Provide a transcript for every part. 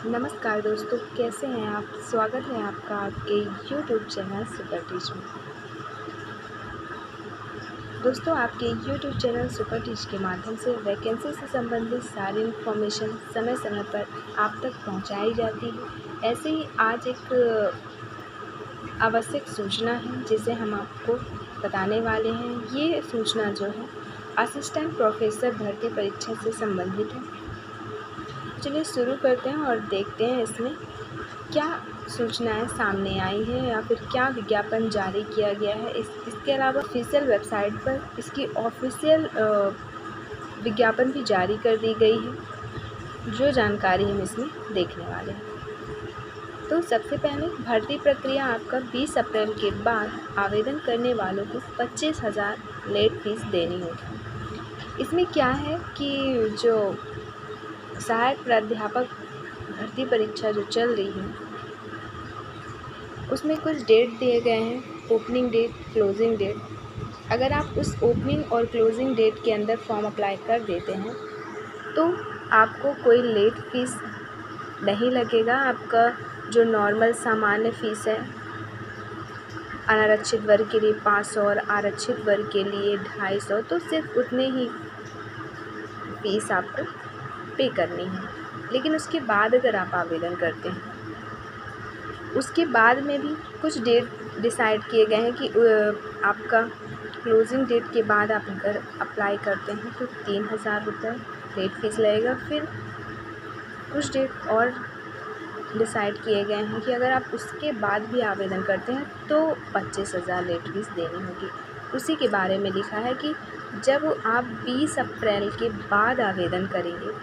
नमस्कार दोस्तों, कैसे हैं आप? स्वागत है आपका आपके यूट्यूब चैनल सुपर टीच में। दोस्तों, आपके यूट्यूब चैनल सुपर टीच के माध्यम से वैकेंसी से संबंधित सारी इन्फॉर्मेशन समय समय पर आप तक पहुंचाई जाती है। ऐसे ही आज एक आवश्यक सूचना है जिसे हम आपको बताने वाले हैं। ये सूचना जो है असिस्टेंट प्रोफेसर भर्ती परीक्षा से संबंधित है। चलिए शुरू करते हैं और देखते हैं इसमें क्या सूचनाएं सामने आई हैं या फिर क्या विज्ञापन जारी किया गया है। इसके अलावा ऑफिशियल वेबसाइट पर इसकी ऑफिशियल विज्ञापन भी जारी कर दी गई है, जो जानकारी हम इसमें देखने वाले हैं। तो सबसे पहले भर्ती प्रक्रिया आपका 20 अप्रैल के बाद आवेदन करने वालों को 25,000 लेट फीस देनी होगी। इसमें क्या है कि जो सहायक प्राध्यापक भर्ती परीक्षा जो चल रही है उसमें कुछ डेट दिए गए हैं, ओपनिंग डेट, क्लोजिंग डेट। अगर आप उस ओपनिंग और क्लोजिंग डेट के अंदर फॉर्म अप्लाई कर देते हैं तो आपको कोई लेट फीस नहीं लगेगा। आपका जो नॉर्मल सामान्य फ़ीस है, अनारक्षित वर्ग के लिए 500 और आरक्षित वर्ग के लिए 250, तो सिर्फ उतने ही फीस आपको पे करनी है। लेकिन उसके बाद अगर आप आवेदन करते हैं, उसके बाद में भी कुछ डेट डिसाइड किए गए हैं कि आपका क्लोजिंग डेट के बाद आप अगर अप्लाई करते हैं तो 3,000 रुपये लेट फीस लगेगा। फिर कुछ डेट और डिसाइड किए गए हैं कि अगर आप उसके बाद भी आवेदन करते हैं तो 25,000 लेट फीस देनी होगी। उसी के बारे में लिखा है कि जब आप 20 अप्रैल के बाद आवेदन करेंगे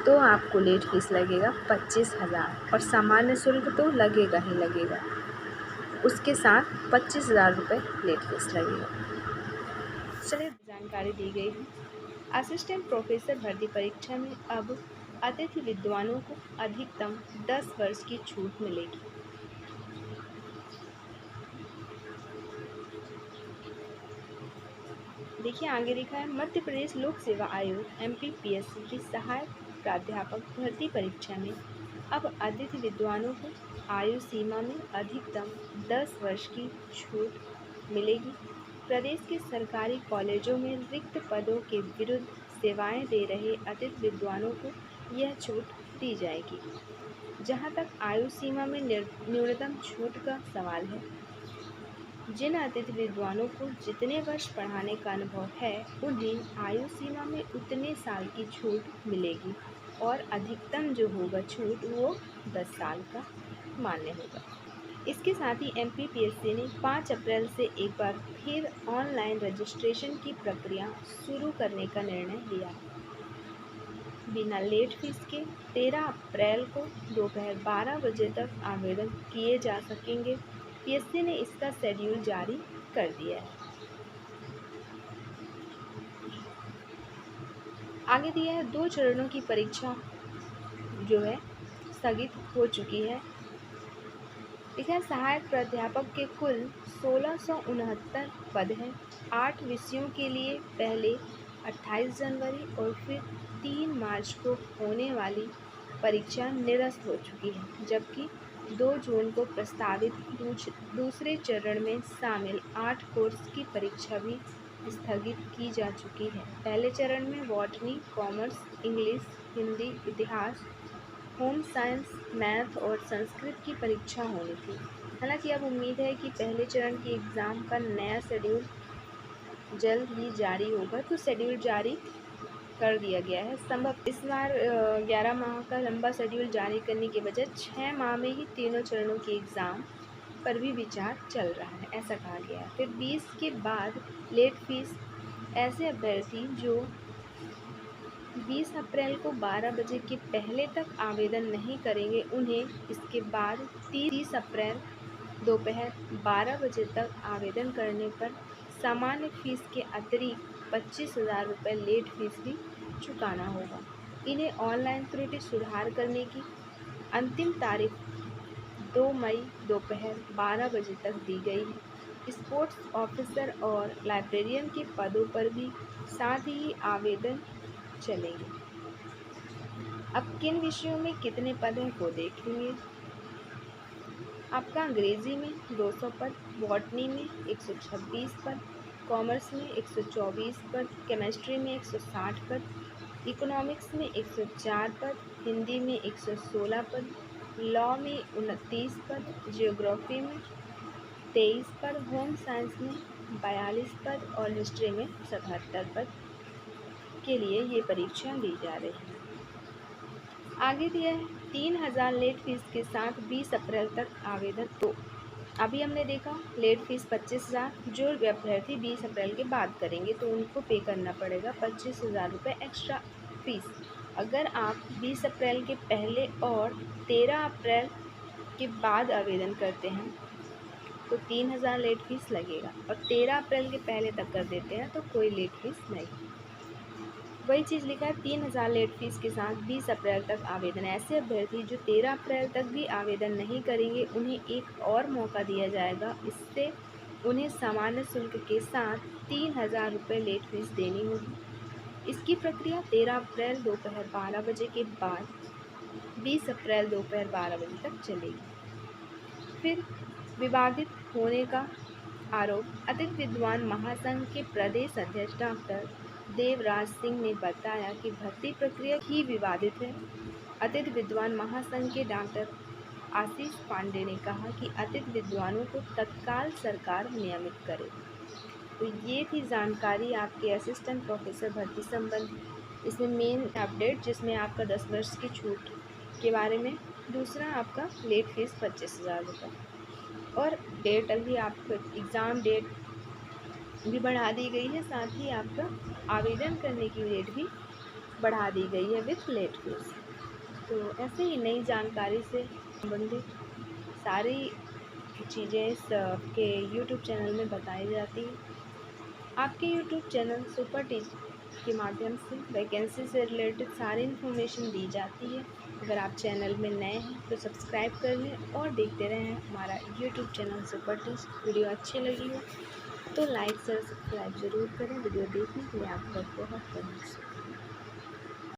तो आपको लेट फीस लगेगा 25,000 और सामान्य शुल्क तो लगेगा ही लगेगा। उसके साथ 25,000 रुपये लेट फीस लगेगा। चलिए जानकारी दी गई है। असिस्टेंट प्रोफेसर भर्ती परीक्षा में अब अतिथि विद्वानों को अधिकतम 10 वर्ष की छूट मिलेगी। देखिए आगे लिखा है, मध्य प्रदेश लोक सेवा आयोग MPPSC की सहायक प्राध्यापक भर्ती परीक्षा में अब अतिथि विद्वानों को आयु सीमा में अधिकतम 10 वर्ष की छूट मिलेगी। प्रदेश के सरकारी कॉलेजों में रिक्त पदों के विरुद्ध सेवाएं दे रहे अतिथि विद्वानों को यह छूट दी जाएगी। जहां तक आयु सीमा में न्यूनतम छूट का सवाल है, जिन अतिथि विद्वानों को जितने वर्ष पढ़ाने का अनुभव है उन्हें आयु सीमा में उतने साल की छूट मिलेगी और अधिकतम जो होगा छूट वो 10 साल का मान्य होगा। इसके साथ ही MPPSC ने 5 अप्रैल से एक बार फिर ऑनलाइन रजिस्ट्रेशन की प्रक्रिया शुरू करने का निर्णय लिया है। बिना लेट फीस के 13 अप्रैल को दोपहर 12 बजे तक आवेदन किए जा सकेंगे। PSC ने इसका शेड्यूल जारी कर दिया है। आगे दिया है, 2 चरणों की परीक्षा जो है स्थगित हो चुकी है। लिखा है, सहायक प्राध्यापक के कुल 1669 पद हैं। 8 विषयों के लिए पहले 28 जनवरी और फिर 3 मार्च को होने वाली परीक्षा निरस्त हो चुकी है, जबकि 2 जून को प्रस्तावित दूसरे चरण में शामिल 8 कोर्स की परीक्षा भी स्थगित की जा चुकी है। पहले चरण में बॉटनी, कॉमर्स, इंग्लिश, हिंदी, इतिहास, होम साइंस, मैथ और संस्कृत की परीक्षा होनी थी। हालांकि अब उम्मीद है कि पहले चरण की एग्ज़ाम का नया शेड्यूल जल्द ही जारी होगा। तो शेड्यूल जारी कर दिया गया है। संभव इस बार 11 माह का लंबा शेड्यूल जारी करने के बजाय 6 माह में ही तीनों चरणों की एग्ज़ाम पर भी विचार चल रहा है, ऐसा कहा गया है। फिर 20 के बाद लेट फीस, ऐसे अभ्यर्थी जो 20 अप्रैल को 12 बजे के पहले तक आवेदन नहीं करेंगे उन्हें इसके बाद 30 अप्रैल दोपहर 12 बजे तक आवेदन करने पर सामान्य फीस के अतिरिक्त 25,000 रुपये लेट फीस भी चुकाना होगा। इन्हें ऑनलाइन त्रुटि सुधार करने की अंतिम तारीख 2 मई दोपहर 12 बजे तक दी गई है। स्पोर्ट्स ऑफिसर और लाइब्रेरियन के पदों पर भी साथ ही आवेदन चलेंगे। अब किन विषयों में कितने पद हैं वो देखेंगे। आपका अंग्रेजी में 200 पद, बॉटनी में 126 पद, कॉमर्स में 124 पद, केमिस्ट्री में 160 पद, इकोनॉमिक्स में 104 पद, हिंदी में 116 पद, लॉ में 29 पद, जियोग्राफी में 23 पद, होम साइंस में 42 पद और हिस्ट्री में 77 पद के लिए ये परीक्षा ली जा रही है। आगे दिया है 3000 लेट फीस के साथ 20 अप्रैल तक आवेदन। तो अभी हमने देखा लेट फीस 25,000, जो अभ्यर्थी 20 अप्रैल के बाद करेंगे तो उनको पे करना पड़ेगा 25,000 रुपये एक्स्ट्रा फीस। अगर आप 20 अप्रैल के पहले और 13 अप्रैल के बाद आवेदन करते हैं तो 3000 लेट फीस लगेगा, और 13 अप्रैल के पहले तक कर देते हैं तो कोई लेट फीस नहीं। वही चीज़ लिखा है 3000 लेट फीस के साथ 20 अप्रैल तक आवेदन। ऐसे अभ्यर्थी जो 13 अप्रैल तक भी आवेदन नहीं करेंगे उन्हें एक और मौका दिया जाएगा। इससे उन्हें सामान्य शुल्क के साथ 3000 रुपये लेट फीस देनी होगी। इसकी प्रक्रिया 13 अप्रैल दोपहर 12 बजे के बाद 20 अप्रैल दोपहर 12 बजे तक चलेगी। फिर विवादित होने का आरोप। अतिथि विद्वान महासंघ के प्रदेश अध्यक्ष डॉक्टर देवराज सिंह ने बताया कि भर्ती प्रक्रिया ही विवादित है। अतिथि विद्वान महासंघ के डॉक्टर आशीष पांडे ने कहा कि अतिथि विद्वानों को तत्काल सरकार नियमित करे। तो ये थी जानकारी आपके असिस्टेंट प्रोफेसर भर्ती संबंधी। इसमें मेन अपडेट जिसमें आपका 10 वर्ष की छूट के बारे में, दूसरा आपका लेट फीस 25,000 रुपये, और डेट अभी आपका एग्ज़ाम डेट भी बढ़ा दी गई है, साथ ही आपका आवेदन करने की डेट भी बढ़ा दी गई है विथ लेट फीस। तो ऐसे ही नई जानकारी से संबंधित सारी चीज़ें इस के यूट्यूब चैनल में बताई जाती हैं। आपके यूट्यूब चैनल सुपर टीच के माध्यम से वैकेंसी से रिलेटेड सारी इन्फॉर्मेशन दी जाती है। अगर आप चैनल में नए हैं तो सब्सक्राइब कर लें और देखते रहें हमारा YouTube channel super teach. Video अच्छी लगी हो तो लाइक शेयर सब्सक्राइब ज़रूर करें। वीडियो देखने के लिए आपका बहुत बहुत शुक्रिया।